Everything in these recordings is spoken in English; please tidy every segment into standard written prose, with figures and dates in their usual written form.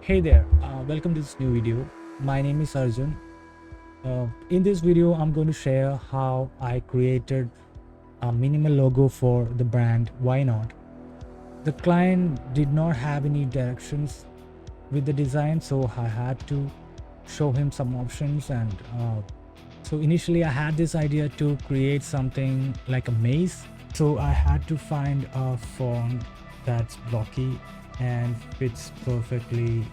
Hey there, welcome to this new video. My name is Arjun. In this video, I'm going to share how I created a minimal logo for the brand Why Not. The client did not have any directions with the design, so I had to show him some options. And so initially, I had this idea to create something like a maze. So I had to find a font that's blocky and fits perfectly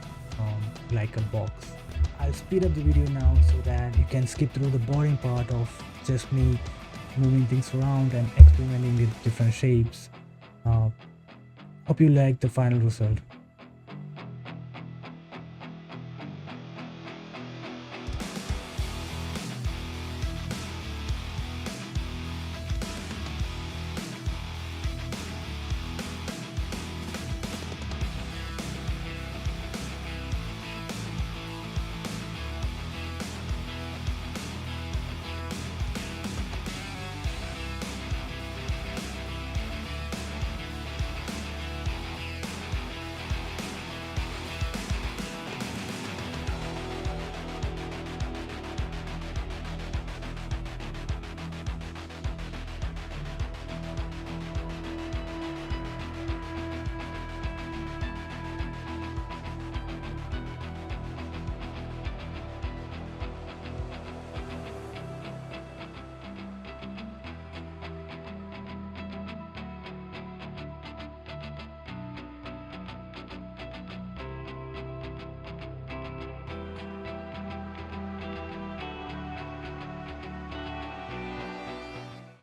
like a box. I'll speed up the video now so that you can skip through the boring part of just me moving things around and experimenting with different shapes. Hope you like the final result.